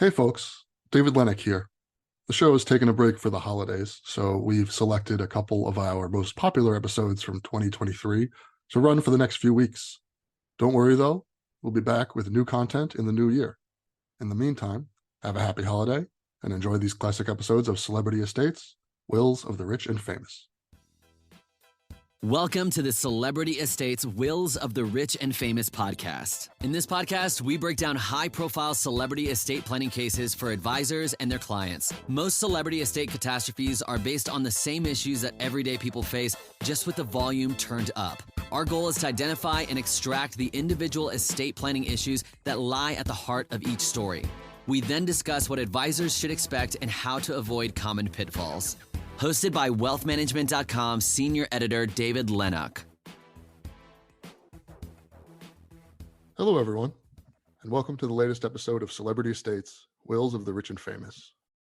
Hey folks, David.lenok here. The show is taking a break for the holidays, so we've selected a couple of our most popular episodes from 2023 to run for the next few weeks. Don't worry though, we'll be back with new content in the new year. In the meantime, have a happy holiday and enjoy these classic episodes of Celebrity Estates, Wills of the Rich and Famous. Welcome to the Celebrity Estates Wills of the Rich and Famous podcast. In this podcast, we break down high-profile celebrity estate planning cases for advisors and their clients. Most celebrity estate catastrophes are based on the same issues that everyday people face, just with the volume turned up. Our goal is to identify and extract the individual estate planning issues that lie at the heart of each story. We then discuss what advisors should expect and how to avoid common pitfalls. Hosted by WealthManagement.com Senior Editor David Lenok. Hello everyone, and welcome to the latest episode of Celebrity Estates, Wills of the Rich and Famous.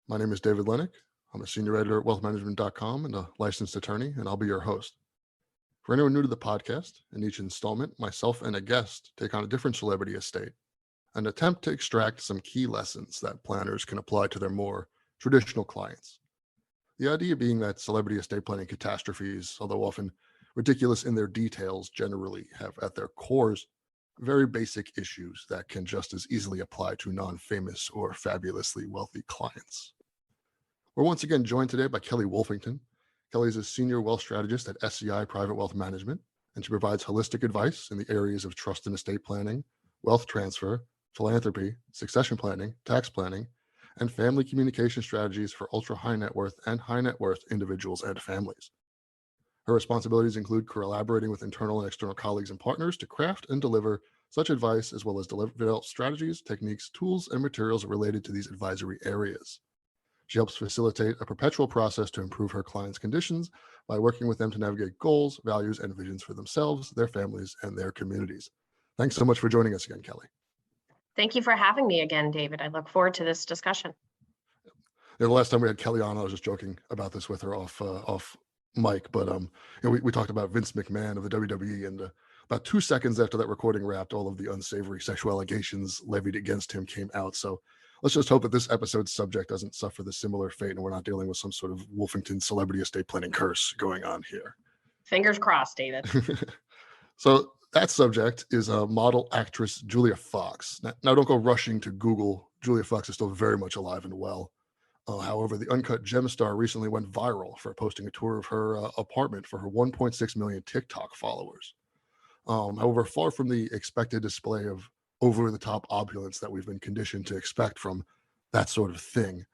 My name is David Lenok. I'm a Senior Editor at WealthManagement.com and a licensed attorney, and I'll be your host. For anyone new to the podcast, in each installment, myself and a guest take on a different celebrity estate and attempt to extract some key lessons that planners can apply to their more traditional clients. The idea being that celebrity estate planning catastrophes, although often ridiculous in their details, generally have at their cores very basic issues that can just as easily apply to non-famous or fabulously wealthy clients. We're once again joined today by Kelley Wolfington. Kelley is a senior wealth strategist at SEI Private Wealth Management, and she provides holistic advice in the areas of trust and estate planning, wealth transfer, philanthropy, succession planning, tax planning, and family communication strategies for ultra high net worth and high net worth individuals and families. Her responsibilities include collaborating with internal and external colleagues and partners to craft and deliver such advice, as well as develop strategies, techniques, tools, and materials related to these advisory areas. She helps facilitate a perpetual process to improve her clients' conditions by working with them to navigate goals, values, and visions for themselves, their families, and their communities. Thanks so much for joining us again, Kelley. Thank you for having me again, David. I look forward to this discussion. The last time we had Kelley on, I was just joking about this with her off mic, but we talked about Vince McMahon of the WWE, and about 2 seconds after that recording wrapped, all of the unsavory sexual allegations levied against him came out. So let's just hope that this episode's subject doesn't suffer the similar fate, and we're not dealing with some sort of Wofington celebrity estate planning curse going on here. Fingers crossed, David. So that subject is model actress Julia Fox. Now, don't go rushing to Google. Julia Fox is still very much alive and well. However, the Uncut Gem star recently went viral for posting a tour of her apartment for her 1.6 million TikTok followers. However, far from the expected display of over-the-top opulence that we've been conditioned to expect from that sort of thing,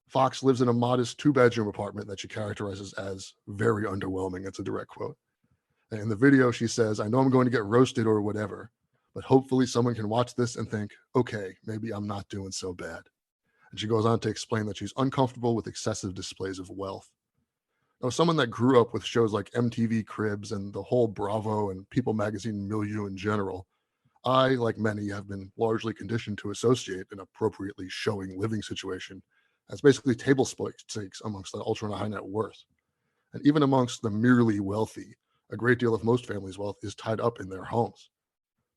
Fox lives in a modest 2-bedroom apartment that she characterizes as very underwhelming. That's a direct quote. In the video, she says, "I know I'm going to get roasted or whatever, but hopefully someone can watch this and think, okay, maybe I'm not doing so bad." And she goes on to explain that she's uncomfortable with excessive displays of wealth. Now, someone that grew up with shows like MTV Cribs and the whole Bravo and People magazine milieu in general, I, like many, have been largely conditioned to associate an appropriately showing living situation as basically table stakes amongst the ultra high net worth. And even amongst the merely wealthy, a great deal of most families' wealth is tied up in their homes.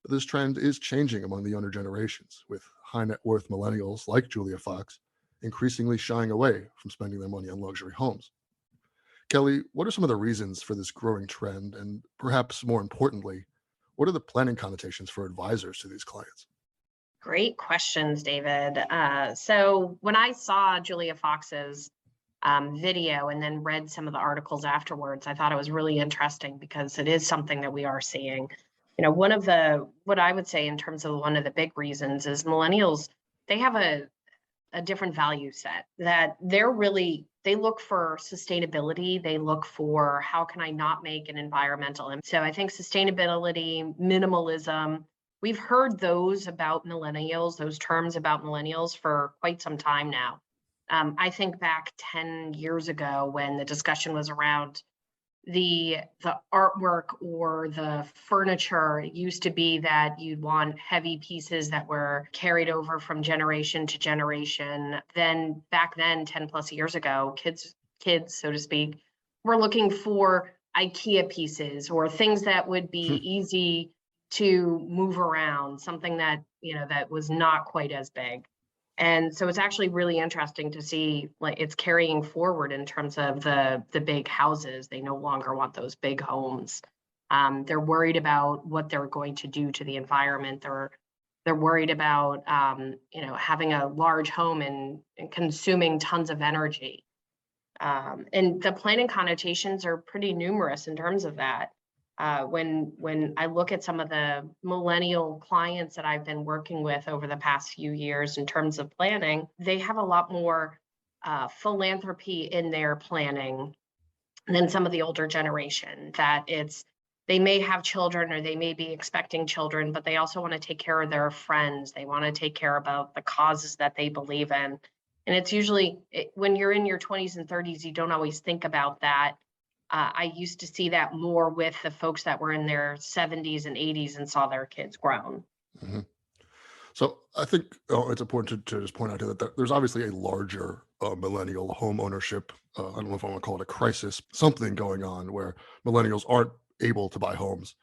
But this trend is changing among the younger generations, with high net worth millennials like Julia Fox increasingly shying away from spending their money on luxury homes. Kelley, what are some of the reasons for this growing trend? And perhaps more importantly, what are the planning connotations for advisors to these clients? Great questions, David. So when I saw Julia Fox's video and then read some of the articles afterwards, I thought it was really interesting because it is something that we are seeing. You know, what I would say in terms of one of the big reasons is millennials, they have a different value set that they look for sustainability. They look for how can I not make an environmental impact. So I think sustainability, minimalism, we've heard those about millennials, those terms about millennials for quite some time now. I think back 10 years ago when the discussion was around the artwork or the furniture. It used to be that you'd want heavy pieces that were carried over from generation to generation. Then back then, 10 plus years ago, kids, so to speak, were looking for IKEA pieces or things that would be easy to move around, something that, that was not quite as big. And so it's actually really interesting to see like it's carrying forward in terms of the big houses. They no longer want those big homes. They're worried about what they're going to do to the environment. They're worried about having a large home and consuming tons of energy. And the planning connotations are pretty numerous in terms of that. When I look at some of the millennial clients that I've been working with over the past few years in terms of planning, they have a lot more philanthropy in their planning than some of the older generation. That they may have children or they may be expecting children, but they also want to take care of their friends. They want to take care about the causes that they believe in. And it's usually when you're in your 20s and 30s, you don't always think about that. I used to see that more with the folks that were in their 70s and 80s and saw their kids grown. Mm-hmm. So I think it's important to just point out here that there's obviously a larger millennial home ownership. I don't know if I want to call it a crisis, something going on where millennials aren't able to buy homes.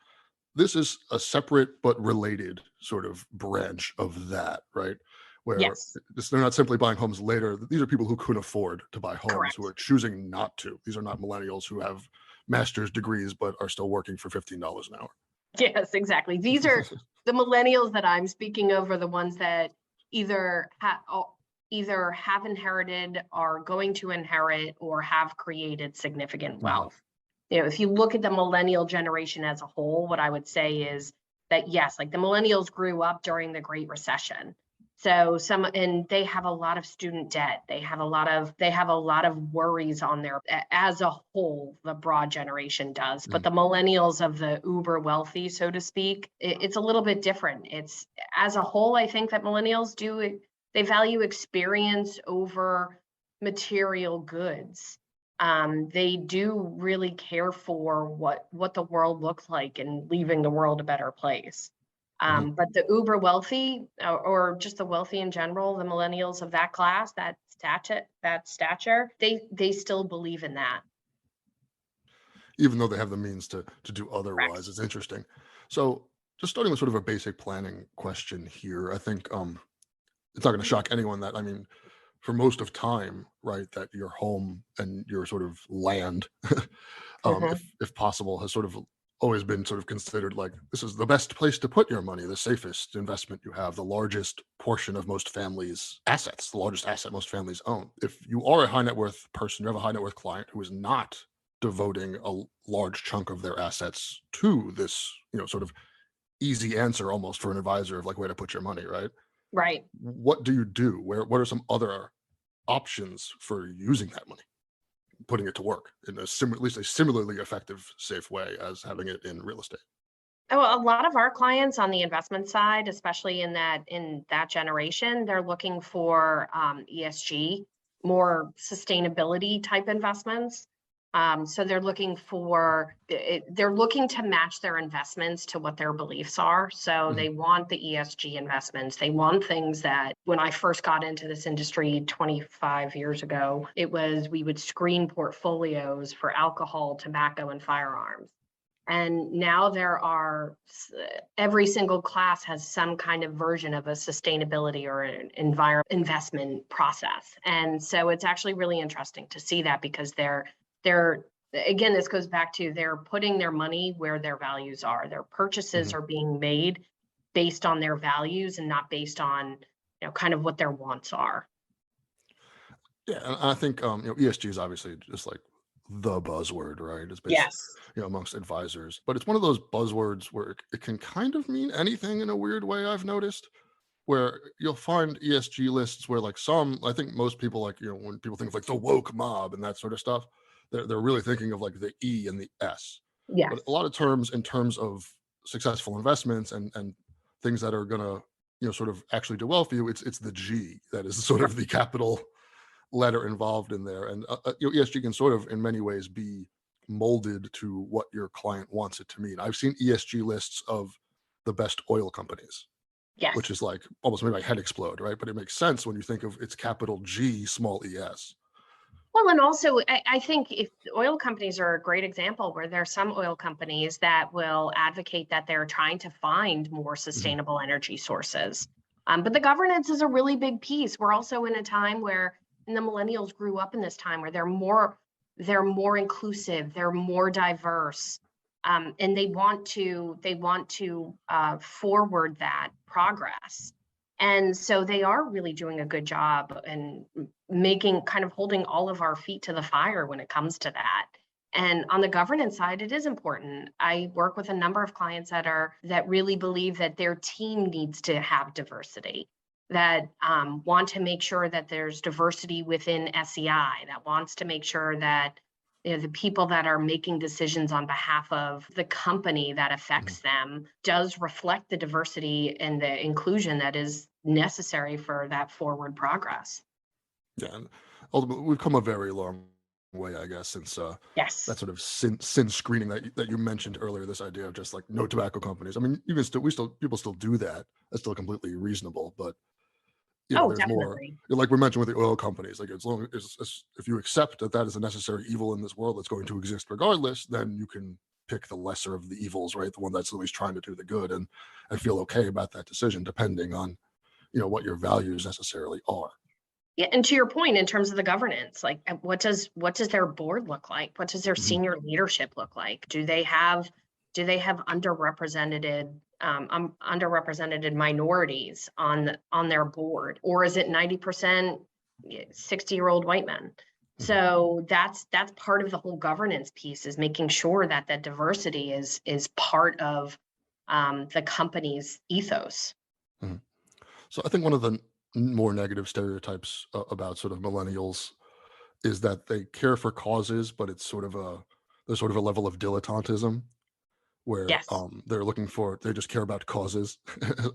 This is a separate but related sort of branch of that, right? Where Yes, they're not simply buying homes later. These are people who couldn't afford to buy homes, who correct. are choosing not to. These are not millennials who have master's degrees but are still working for $15 an hour. Yes, exactly. These are the millennials that I'm speaking of are the ones that either have inherited, are going to inherit, or have created significant Mhm. wealth. If you look at the millennial generation as a whole, what I would say is that yes, like the millennials grew up during the Great Recession. So and they have a lot of student debt. They have a lot of worries on their, as a whole, the broad generation does. But the millennials of the uber wealthy, so to speak, it's a little bit different. It's as a whole, I think that millennials they value experience over material goods. They do really care for what the world looks like and leaving the world a better place. Mhm. But the uber wealthy or just the wealthy in general, the millennials of that class, that stature, they still believe in that. Even though they have the means to do Correct. otherwise. It's interesting. So just starting with sort of a basic planning question here, I think it's not going to shock anyone that, I mean, for most of time, right, that your home and your sort of land, Hmm. if possible, has sort of always been sort of considered like this is the best place to put your money, the safest investment you have, the largest portion of most families' assets, the largest asset most families own. If you are a high net worth person, you have a high net worth client who is not devoting a large chunk of their assets to this, sort of easy answer almost for an advisor of like where to put your money, right? Right. What do you do? What are some other options for using that money, putting it to work in at least a similarly effective, safe way as having it in real estate? Oh, a lot of our clients on the investment side, especially in that generation, they're looking for ESG, more sustainability type investments. So they're looking to match their investments to what their beliefs are. So Mhm. they want the ESG investments. They want things that when I first got into this industry 25 years ago, we would screen portfolios for alcohol, tobacco, and firearms. And now every single class has some kind of version of a sustainability or an environment investment process. And so it's actually really interesting to see that because they're again, this goes back to they're putting their money where their values are. Their purchases Mhm. are being made based on their values and not based on, kind of what their wants are. Yeah, and I think ESG is obviously just like the buzzword, right? It's based, Yes. amongst advisors, but it's one of those buzzwords where it can kind of mean anything in a weird way. I've noticed where you'll find ESG lists where like I think most people like when people think of like the woke mob and that sort of stuff, they're really thinking of like the E and the S. But a Yes. lot of terms in terms of successful investments and things that are gonna sort of actually do well for you, it's the G that is sort of the capital letter involved in there. And ESG can sort of, in many ways, be molded to what your client wants it to mean. I've seen ESG lists of the best oil companies, which Yes. is like almost made my head explode, right? But it makes sense when you think of it's capital G, small es. Well, and also, I think if oil companies are a great example where there are some oil companies that will advocate that they're trying to find more Mhm. sustainable energy sources. But the governance is a really big piece. We're also in a time where, and the millennials grew up in this time where they're more inclusive, they're more diverse, and they want to forward that progress. And so they are really doing a good job and holding all of our feet to the fire when it comes to that. And on the governance side, it is important. I work with a number of clients that really believe that their team needs to have diversity, that want to make sure that there's diversity within SEI, that wants to make sure that the people that are making decisions on behalf of the company that affects them does reflect the diversity and the inclusion that is necessary for that forward progress. Yeah, and ultimately, we've come a very long way, I guess, since Yes. that sort of sin screening that you mentioned earlier. This idea of just like no tobacco companies. I mean, people still do that. That's still completely reasonable, but there's Definitely. more. Like we mentioned with the oil companies, like as long as if you accept that is a necessary evil in this world that's going to exist regardless, then you can pick the lesser of the evils, right? The one that's always trying to do the good, and feel okay about that decision, depending on what your values necessarily are. Yeah, and to your point, in terms of the governance, like what does their board look like? What does their senior leadership look like? Do they have underrepresented minorities on their board, or is it 90% 60-year-old white men? So that's part of the whole governance piece, is making sure that that diversity is part of the company's ethos. So I think one of the more negative stereotypes about sort of millennials is that they care for causes, but it's there's sort of a level of dilettantism where Yes. they just care about causes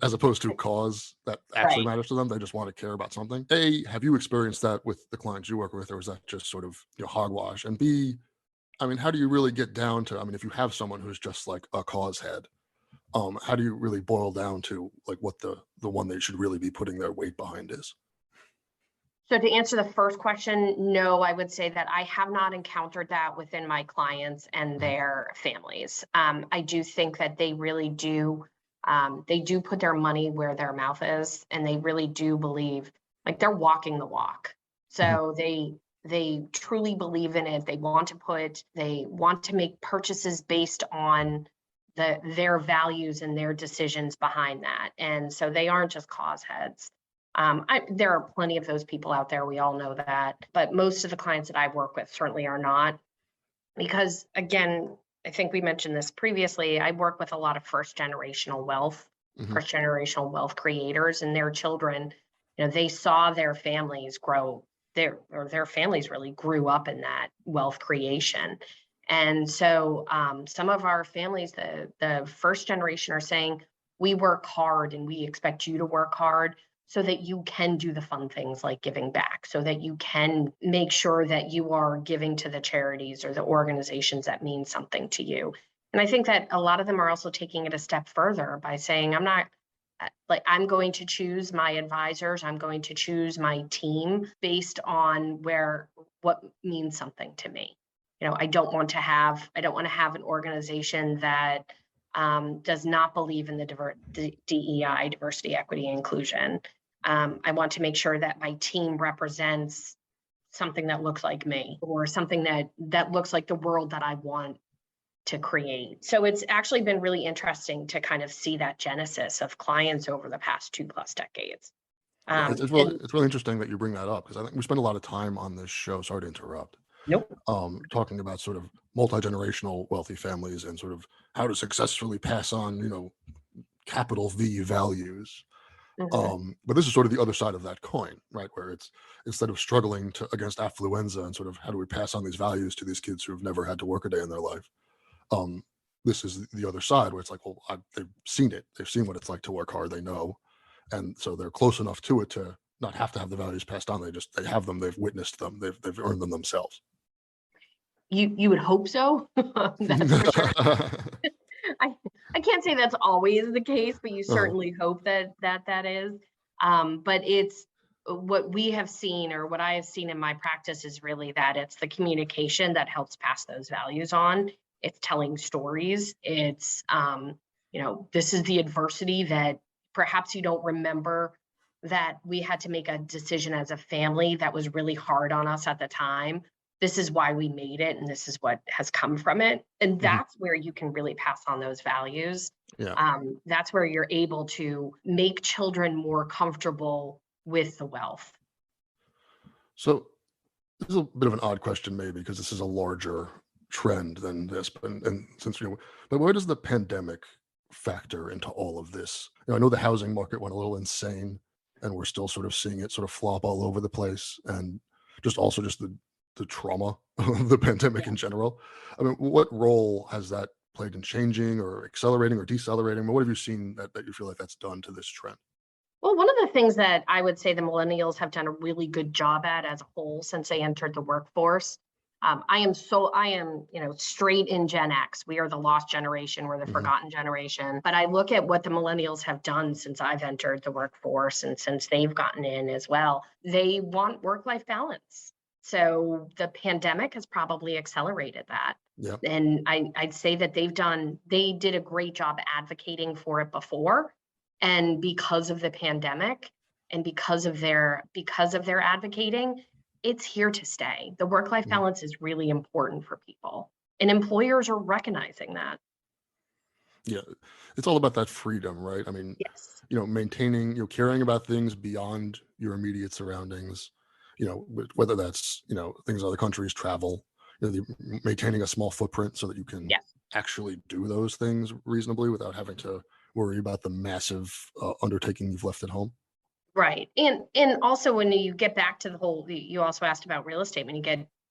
as opposed to cause that actually Right. matters to them. They just want to care about something. A, have you experienced that with the clients you work with, or is that just sort of hogwash? And B, I mean, how do you really get down to, I mean, if you have someone who's just like a cause head, how do you really boil down to like what the one they should really be putting their weight behind is? So to answer the first question, no, I would say that I have not encountered that within my clients and their families. I do think that they really do, they do put their money where their mouth is, and they really do believe, like, they're walking the walk. So they truly believe in it. They want to make purchases based on their values and their decisions behind that. And so they aren't just cause heads. There are plenty of those people out there. We all know that. But most of the clients that I work with certainly are not. Because again, I think we mentioned this previously, I work with a lot of first generational wealth creators, and their children, they saw their families grow, their families really grew up in that wealth creation. And so some of our families, the first generation, are saying, we work hard and we expect you to work hard so that you can do the fun things like giving back, so that you can make sure that you are giving to the charities or the organizations that mean something to you. And I think that a lot of them are also taking it a step further by saying, I'm going to choose my advisors, I'm going to choose my team based on what means something to me. I don't want to have an organization that does not believe in the DEI, diversity, equity, and inclusion. I want to make sure that my team represents something that looks like me, or something that looks like the world that I want to create. So it's actually been really interesting to kind of see that genesis of clients over the past 2+ decades. It's really interesting that you bring that up, because I think we spend a lot of time on this show. Sorry to interrupt. Nope. Talking about sort of multi-generational wealthy families and sort of how to successfully pass on, capital V values. But this is sort of the other side of that coin, right? Where it's, instead of struggling against affluenza and sort of how do we pass on these values to these kids who have never had to work a day in their life, this is the other side where it's like, well, they've seen it. They've seen what it's like to work hard. They know. And so they're close enough to it to not have to have the values passed on. They have them. They've witnessed them. They've earned them themselves. You would hope so. That's for sure. I can't say that's always the case, but you certainly hope that is. But it's what we have seen, or what I have seen in my practice, is really that it's the communication that helps pass those values on. It's telling stories. It's, this is the adversity that perhaps you don't remember that we had to make a decision as a family that was really hard on us at the time. This is why we made it, and this is what has come from it. And that's where you can really pass on those values. Yeah. That's where you're able to make children more comfortable with the wealth. So this is a bit of an odd question, maybe, because this is a larger trend than this. And since but where does the pandemic factor into all of this? I know the housing market went a little insane, and we're still sort of seeing it sort of flop all over the place, and just the trauma of the pandemic in general. I mean, what role has that played in changing or accelerating or decelerating? What have you seen that you feel like that's done to this trend? Well, one of the things that I would say the millennials have done a really good job at as a whole since they entered the workforce. I am, straight in Gen X. We are the lost generation. We're the forgotten generation. But I look at what the millennials have done since I've entered the workforce and since they've gotten in as well. They want work-life balance. So the pandemic has probably accelerated that. Yeah. And I'd say that they did a great job advocating for it before. And because of the pandemic and because of their advocating, it's here to stay. The work-life balance is really important for people, and employers are recognizing that. Yeah. It's all about that freedom, right? I mean, Yes. maintaining, caring about things beyond your immediate surroundings, whether that's, things other countries, travel, maintaining a small footprint so that you can Yes. actually do those things reasonably without having to worry about the massive undertaking you've left at home. Right. And also when you get back to you also asked about real estate.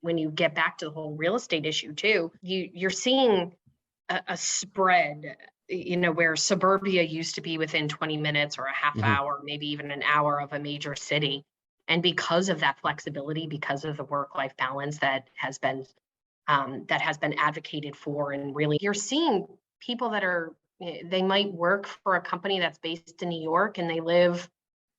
When you get back to the whole real estate issue too, you're seeing a spread, where suburbia used to be within 20 minutes or a half hour, maybe even an hour of a major city. And because of that flexibility, because of the work-life balance that has been advocated for, and really you're seeing people they might work for a company that's based in New York and they live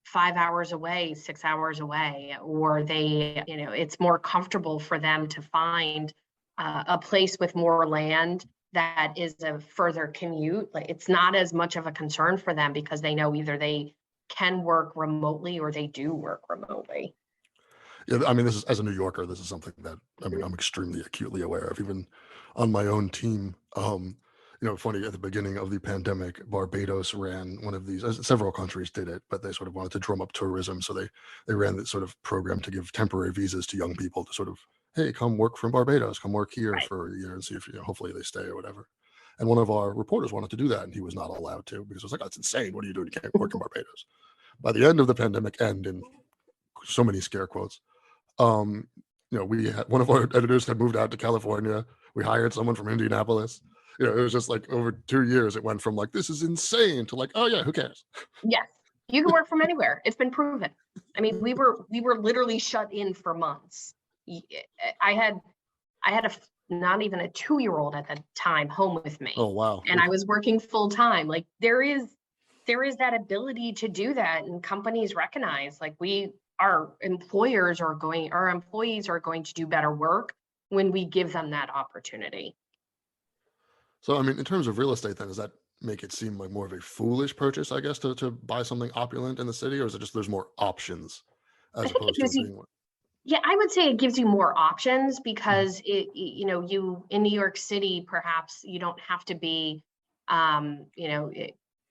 5 hours away, 6 hours away, or it's more comfortable for them to find a place with more land that is a further commute. Like, it's not as much of a concern for them because they know either they can work remotely or they do work remotely. Yeah, I mean, this is, as a New Yorker, this is something that I'm extremely acutely aware of, even on my own team. Funny, at the beginning of the pandemic, Barbados ran one of these. Several countries did it, but they sort of wanted to drum up tourism, so they ran this sort of program to give temporary visas to young people to sort of, hey, come work from Barbados, come work here Right. for a year and see if hopefully they stay or whatever. And one of our reporters wanted to do that, and he was not allowed to because it was like, that's insane. What are you doing? You can't work in Barbados. By the end of the pandemic, and in so many scare quotes, we had one of our editors had moved out to California. We hired someone from Indianapolis. It was just like over 2 years, it went from like, this is insane to like, oh yeah, who cares? Yes, you can work from anywhere. It's been proven. I mean, we were literally shut in for months. I had not even a 2-year-old at the time home with me. Oh wow. And I was working full time. Like, there is that ability to do that, and companies recognize, like, our employees are going to do better work when we give them that opportunity. So, I mean, in terms of real estate, then, does that make it seem like more of a foolish purchase, I guess, to buy something opulent in the city, or is it just there's more options I as think it opposed to gives you, being one? yeah, I would say it gives you more options because you in New York City, perhaps you don't have to be,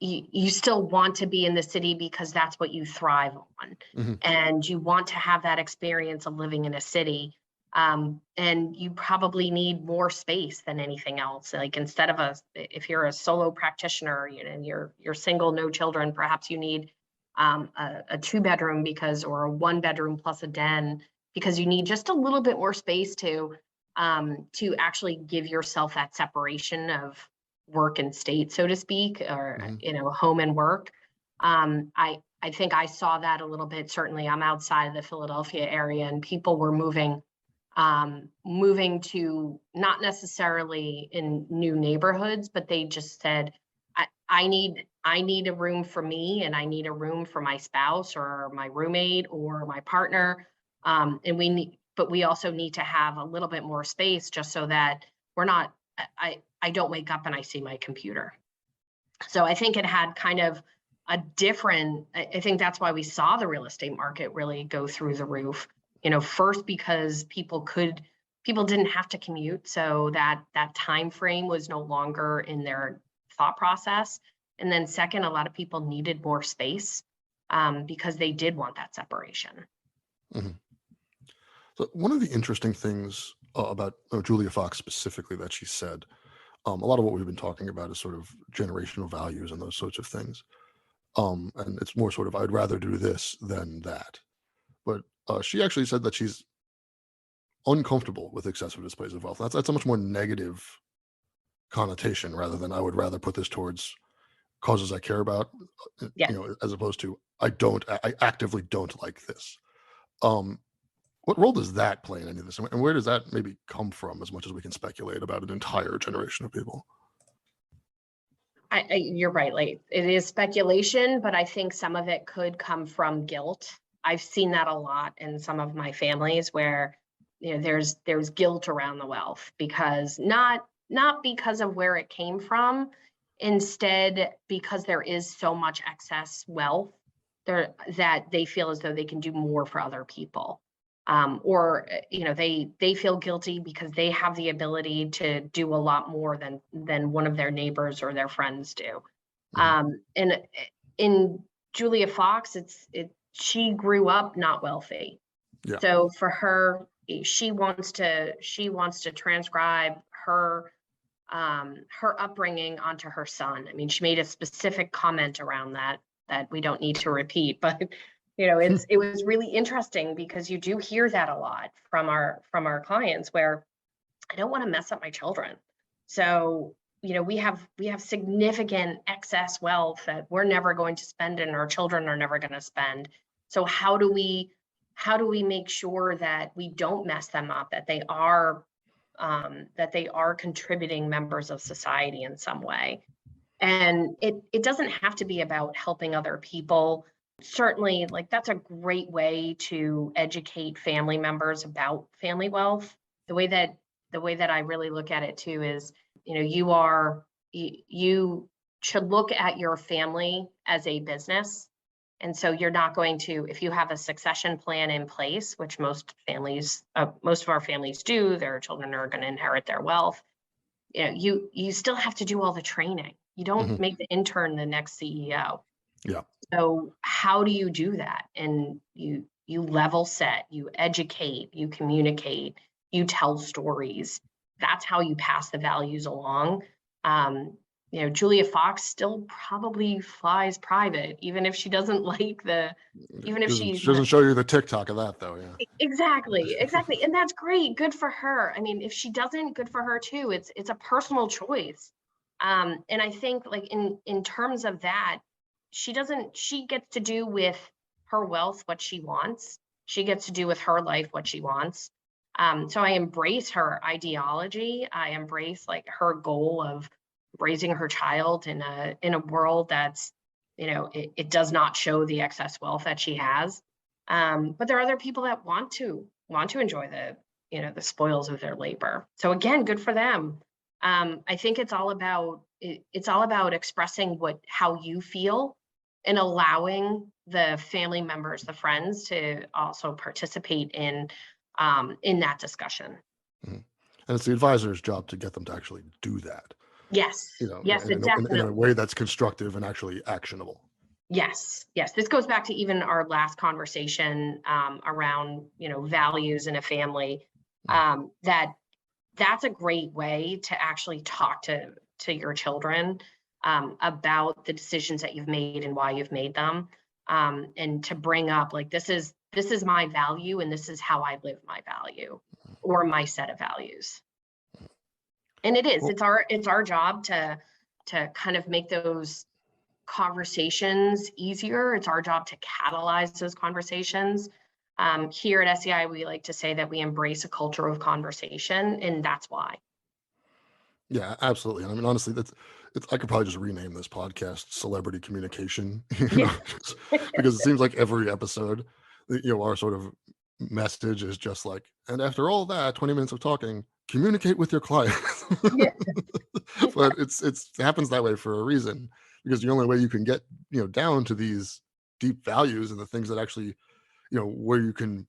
you still want to be in the city because that's what you thrive on, Hmm. and you want to have that experience of living in a city. And you probably need more space than anything else. Like, instead of if you're a solo practitioner, and you're single, no children, perhaps you need a 2-bedroom or a 1-bedroom plus a den, because you need just a little bit more space to actually give yourself that separation of work and state, so to speak, or Hmm. home and work. I think I saw that a little bit. Certainly, I'm outside of the Philadelphia area, and people were moving to not necessarily in new neighborhoods, but they just said, I need a room for me, and I need a room for my spouse or my roommate or my partner. But we also need to have a little bit more space, just so that we're not, I don't wake up and I see my computer. So I think it had kind of I think that's why we saw the real estate market really go through the roof. First because people didn't have to commute, so that time frame was no longer in their thought process. And then second, a lot of people needed more space because they did want that separation. Mhm. So one of the interesting things about Julia Fox specifically that she said, a lot of what we've been talking about is sort of generational values and those sorts of things. And it's more sort of, I'd rather do this than that. But she actually said that she's uncomfortable with excessive displays of wealth. That's a much more negative connotation rather than I would rather put this towards causes I care about, Yes. as opposed to I actively don't like this. What role does that play in any of this? And where does that maybe come from, as much as we can speculate about an entire generation of people? You're right. Like, it is speculation, but I think some of it could come from guilt. I've seen that a lot in some of my families where, there's guilt around the wealth because not because of where it came from, instead because there is so much excess wealth there that they feel as though they can do more for other people. Or they feel guilty because they have the ability to do a lot more than one of their neighbors or their friends do. Mhm. And in Julia Fox, she grew up not wealthy. Yeah. So for her, she wants to transcribe her upbringing onto her son. I mean, she made a specific comment around that we don't need to repeat, but it was really interesting because you do hear that a lot from our clients where I don't want to mess up my children. So, we have significant excess wealth that we're never going to spend and our children are never going to spend. So how do we make sure that we don't mess them up, that they are contributing members of society in some way? And it doesn't have to be about helping other people. Certainly, like, that's a great way to educate family members about family wealth. The way that I really look at it too is, you should look at your family as a business. And so you're not going to, if you have a succession plan in place, which most of our families do, their children are going to inherit their wealth. You still have to do all the training. You don't Mhm. make the intern the next CEO. Yeah. So how do you do that? And you level set, you educate, you communicate, you tell stories. That's how you pass the values along. Julia Fox still probably flies private, even if she doesn't even if She she's doesn't show you the TikTok of that, though. Yeah. exactly. And that's great. Good for her. I mean, if she doesn't, good for her too. It's a personal choice. And I think, like, in terms of that, she gets to do with her wealth what she wants. She gets to do with her life what she wants. So I embrace her ideology. I embrace, like, her goal of raising her child in a world that's, it does not show the excess wealth that she has. But there are other people that want to enjoy the spoils of their labor. So again, good for them. I think it's all about expressing how you feel and allowing the family members, the friends, to also participate in that discussion. Mhm. And it's the advisor's job to get them to actually do that, Yes, yes, it in a definitely. way that's constructive and actually actionable. Yes, yes. This goes back to even our last conversation around, values in a family. Mm. That's a great way to actually talk to your children about the decisions that you've made and why you've made them, and to bring up, like, this is my value and this is how I live my value or my set of values. And Well, it's our job to kind of make those conversations easier. It's our job to catalyze those conversations. Here at SEI, we like to say that we embrace a culture of conversation, and that's why. yeah, absolutely. I mean, honestly, I could probably just rename this podcast "Celebrity Communication," Yeah. because it seems like every episode, our sort of message is just like, and after all that, 20 minutes of talking, communicate with your client. Yeah. But it happens that way for a reason. because the only way you can get, down to these deep values and the things that actually, where you can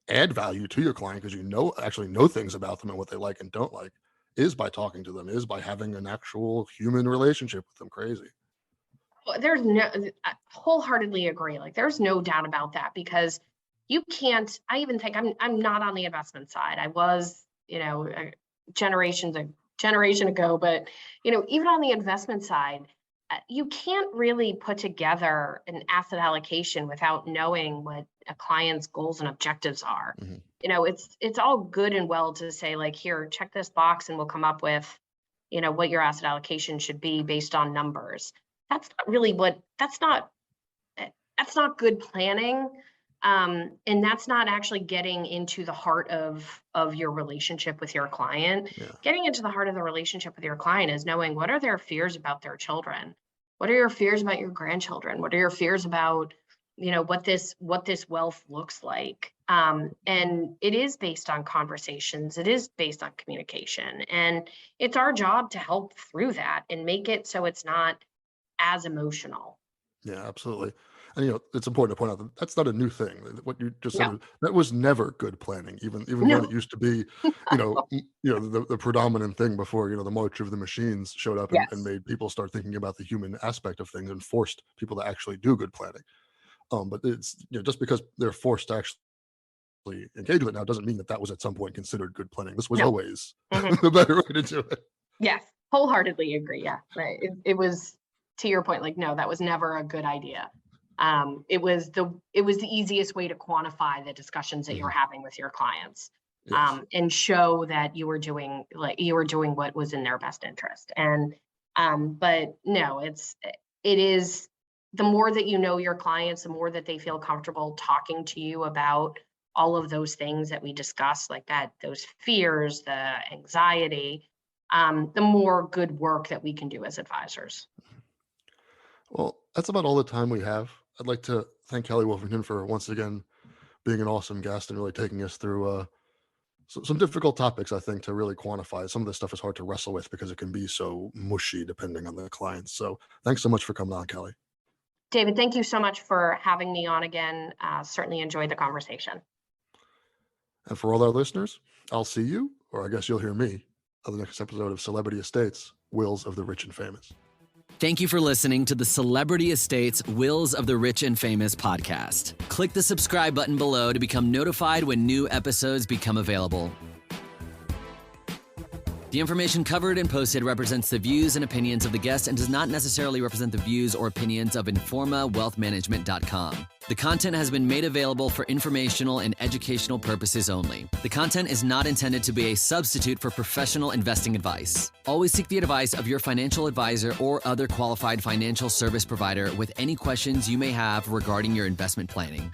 add value to your client because actually know things about them and what they like and don't like, is by talking to them, is by having an actual human relationship with them. Crazy. Well, I wholeheartly agree. Like, there's no doubt about that, because you can't, I even think I'm not on the investment side. I was, a generation ago, but, even on the investment side, you can't really put together an asset allocation without knowing what a client's goals and objectives are. Mhm. It's all good and well to say, like, here, check this box and we'll come up with, what your asset allocation should be based on numbers. That's not good planning. And that's not actually getting into the heart of your relationship with your client. Yeah. Getting into the heart of the relationship with your client is knowing, what are their fears about their children? What are your fears about your grandchildren? What are your fears about, what this wealth looks like? And it is based on conversations. It is based on communication. And it's our job to help through that and make it so it's not as emotional. Yeah, absolutely. And it's important to point out that that's not a new thing. What you just No. said, that was never good planning, even No. when it used to be, the predominant thing before, the march of the machines showed up and Yes. made people start thinking about the human aspect of things and forced people to actually do good planning. But it's, just because they're forced to actually engage with it now doesn't mean that was at some point considered good planning. This was No. always Mhm. the better way to do it. Yes, wholeheartedly agree. Yeah, right. It was, to your point, like, no, that was never a good idea. It was the easiest way to quantify the discussions that you're having with your clients, Yes. and show that you were doing what was in their best interest. And but no, it is, the more that you know your clients, the more that they feel comfortable talking to you about all of those things that we discussed, like that, those fears, the anxiety, the more good work that we can do as advisors. Well, that's about all the time we have. I'd like to thank Kelley Wolfington for once again being an awesome guest and really taking us through some difficult topics, I think, to really quantify. Some of this stuff is hard to wrestle with because it can be so mushy depending on the clients. So thanks so much for coming on, Kelley. David, thank you so much for having me on again. Certainly enjoyed the conversation. And for all our listeners, I'll see you, or I guess you'll hear me, on the next episode of Celebrity Estates, Wills of the Rich and Famous. Thank you for listening to the Celebrity Estates Wills of the Rich and Famous podcast. Click the subscribe button below to become notified when new episodes become available. The information covered and posted represents the views and opinions of the guest and does not necessarily represent the views or opinions of Informa WealthManagement.com. The content has been made available for informational and educational purposes only. The content is not intended to be a substitute for professional investing advice. Always seek the advice of your financial advisor or other qualified financial service provider with any questions you may have regarding your investment planning.